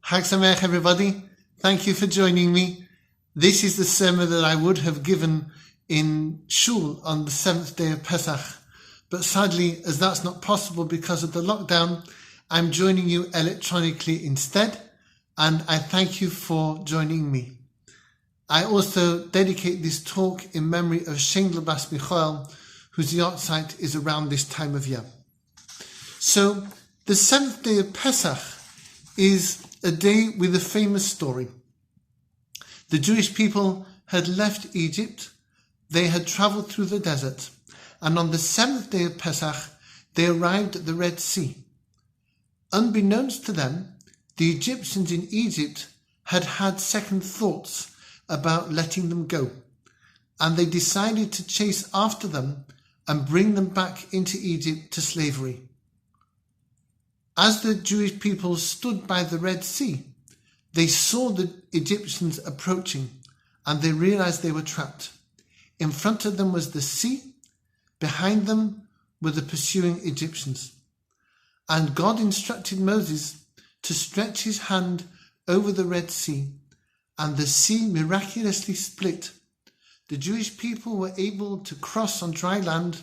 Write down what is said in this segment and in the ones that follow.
Chag Sameach, everybody. Thank you for joining me. This is the sermon that I would have given in Shul on the 7th day of Pesach. But sadly, as that's not possible because of the lockdown, I'm joining you electronically instead. And I thank you for joining me. I also dedicate this talk in memory of Shengel Bas Michael, whose yahrzeit is around this time of year. So, the 7th day of Pesach is a day with a famous story. The Jewish people had left Egypt, they had travelled through the desert, and on the 7th day of Pesach, they arrived at the Red Sea. Unbeknownst to them, the Egyptians in Egypt had second thoughts about letting them go, and they decided to chase after them and bring them back into Egypt to slavery. As the Jewish people stood by the Red Sea, they saw the Egyptians approaching and they realized they were trapped. In front of them was the sea, behind them were the pursuing Egyptians. And God instructed Moses to stretch his hand over the Red Sea, and the sea miraculously split. The Jewish people were able to cross on dry land,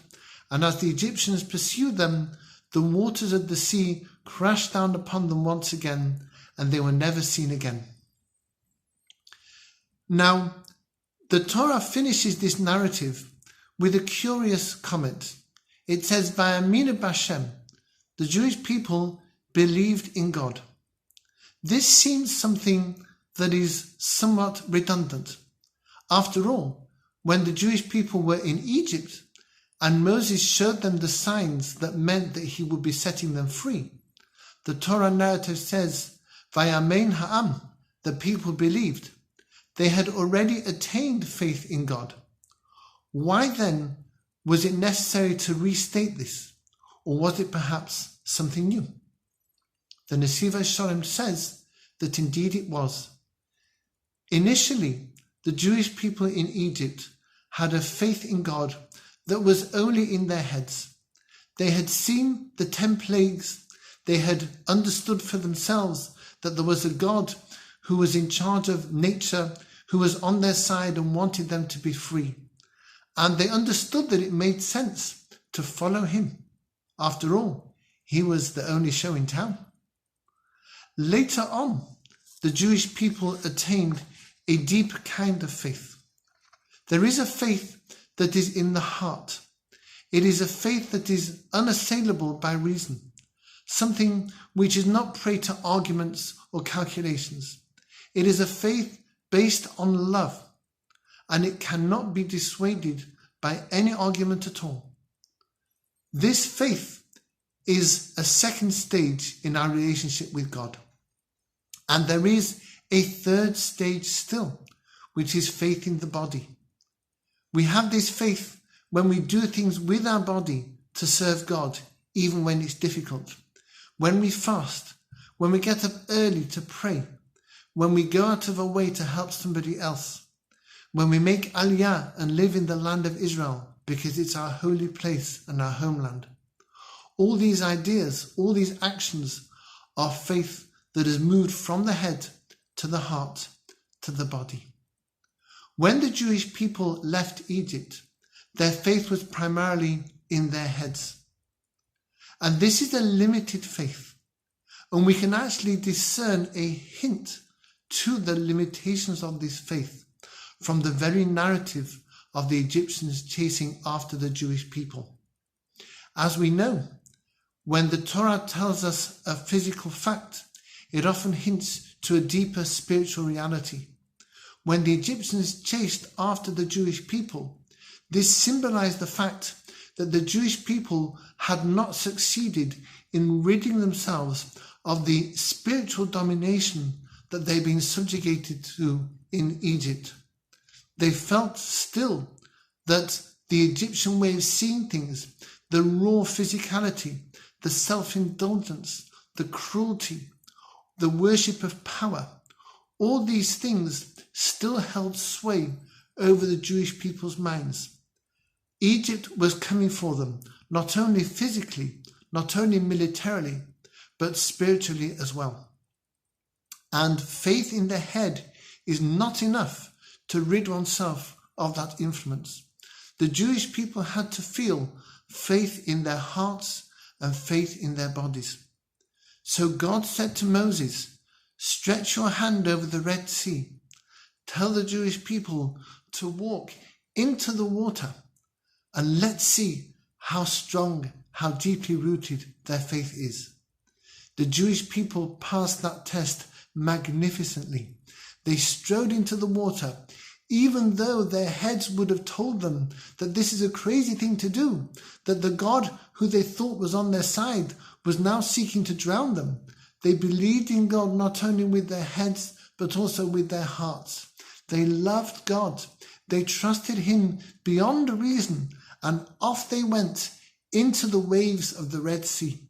and as the Egyptians pursued them, the waters of the sea crashed down upon them once again, and they were never seen again. Now, the Torah finishes this narrative with a curious comment. It says, Vayaminu b'Hashem, the Jewish people believed in God. This seems something that is somewhat redundant. After all, when the Jewish people were in Egypt, and Moses showed them the signs that meant that he would be setting them free, the Torah narrative says, Vayamein ha'am, the people believed. They had already attained faith in God. Why then was it necessary to restate this? Or was it perhaps something new? The Nesivos Shalom says that indeed it was. Initially, the Jewish people in Egypt had a faith in God that was only in their heads. They had seen the 10 plagues. They had understood for themselves that there was a God who was in charge of nature, who was on their side and wanted them to be free. And they understood that it made sense to follow him. After all, he was the only show in town. Later on, the Jewish people attained a deep kind of faith. There is a faith that is in the heart. It is a faith that is unassailable by reason, something which is not prey to arguments or calculations. It is a faith based on love, and it cannot be dissuaded by any argument at all. This faith is a second stage in our relationship with God. And there is a third stage still, which is faith in the body. We have this faith when we do things with our body to serve God, even when it's difficult. When we fast, when we get up early to pray, when we go out of our way to help somebody else, when we make aliyah and live in the land of Israel because it's our holy place and our homeland. All these ideas, all these actions are faith that has moved from the head to the heart to the body. When the Jewish people left Egypt, their faith was primarily in their heads. And this is a limited faith. And we can actually discern a hint to the limitations of this faith from the very narrative of the Egyptians chasing after the Jewish people. As we know, when the Torah tells us a physical fact, it often hints to a deeper spiritual reality. When the Egyptians chased after the Jewish people, this symbolized the fact that the Jewish people had not succeeded in ridding themselves of the spiritual domination that they'd been subjugated to in Egypt. They felt still that the Egyptian way of seeing things, the raw physicality, the self-indulgence, the cruelty, the worship of power, all these things still held sway over the Jewish people's minds. Egypt was coming for them, not only physically, not only militarily, but spiritually as well. And faith in the head is not enough to rid oneself of that influence. The Jewish people had to feel faith in their hearts and faith in their bodies. So God said to Moses, "Stretch your hand over the Red Sea. Tell the Jewish people to walk into the water, and let's see how strong, how deeply rooted their faith is." The Jewish people passed that test magnificently. They strode into the water, even though their heads would have told them that this is a crazy thing to do, that the God who they thought was on their side was now seeking to drown them. They believed in God not only with their heads, but also with their hearts. They loved God. They trusted Him beyond reason, and off they went into the waves of the Red Sea.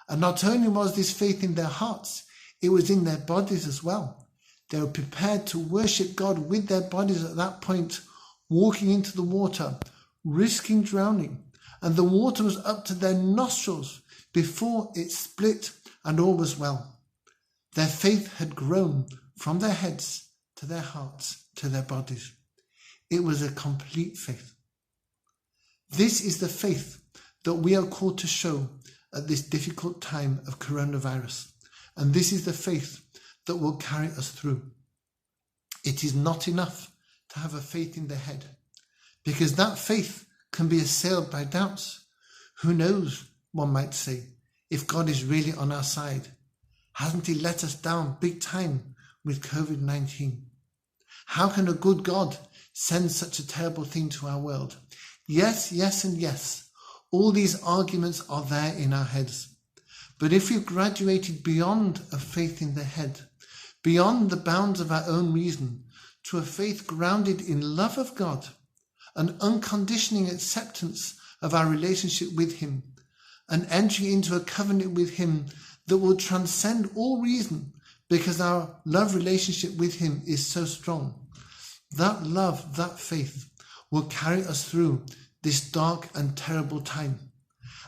And not only was this faith in their hearts, it was in their bodies as well. They were prepared to worship God with their bodies at that point, walking into the water, risking drowning, and the water was up to their nostrils before it split, and all was well. Their faith had grown from their heads to their hearts to their bodies. It was a complete faith. This is the faith that we are called to show at this difficult time of coronavirus, and this is the faith that will carry us through. It is not enough to have a faith in the head, because that faith can be assailed by doubts. Who knows, one might say, if God is really on our side? Hasn't He let us down big time with COVID-19? How can a good God send such a terrible thing to our world? Yes, yes, and yes. All these arguments are there in our heads. But if we've graduated beyond a faith in the head, beyond the bounds of our own reason, to a faith grounded in love of God, an unconditional acceptance of our relationship with Him, and entering into a covenant with Him that will transcend all reason because our love relationship with Him is so strong, that love, that faith will carry us through this dark and terrible time.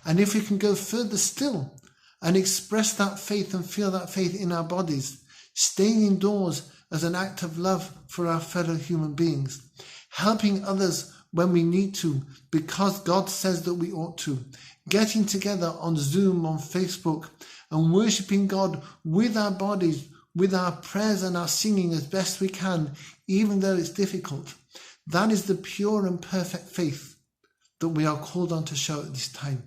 And if we can go further still and express that faith and feel that faith in our bodies, staying indoors as an act of love for our fellow human beings, helping others when we need to because God says that we ought to, getting together on Zoom, on Facebook, and worshipping God with our bodies, with our prayers and our singing as best we can, even though it's difficult. That is the pure and perfect faith that we are called on to show at this time.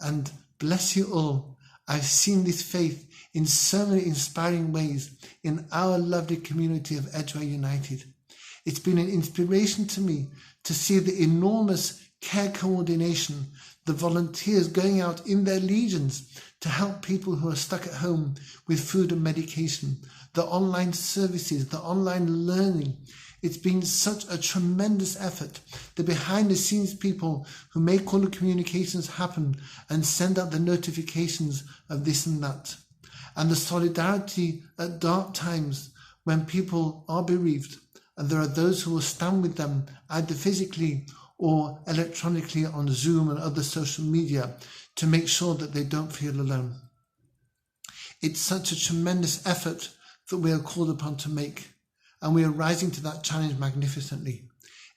And bless you all. I've seen this faith in so many inspiring ways in our lovely community of Edgware United. It's been an inspiration to me to see the enormous care coordination, the volunteers going out in their legions to help people who are stuck at home with food and medication, the online services, the online learning. It's been such a tremendous effort. The behind the scenes people who make all the communications happen and send out the notifications of this and that. And the solidarity at dark times when people are bereaved, and there are those who will stand with them either physically or electronically on Zoom and other social media to make sure that they don't feel alone. It's such a tremendous effort that we are called upon to make, and we are rising to that challenge magnificently.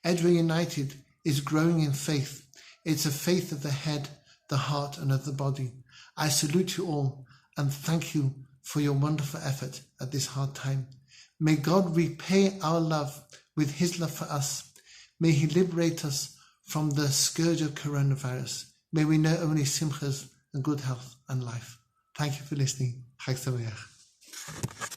Edgware United is growing in faith. It's a faith of the head, the heart, and of the body. I salute you all and thank you for your wonderful effort at this hard time. May God repay our love with His love for us. May He liberate us from the scourge of coronavirus. May we know only simchas and good health and life. Thank you for listening. Chag Sameach.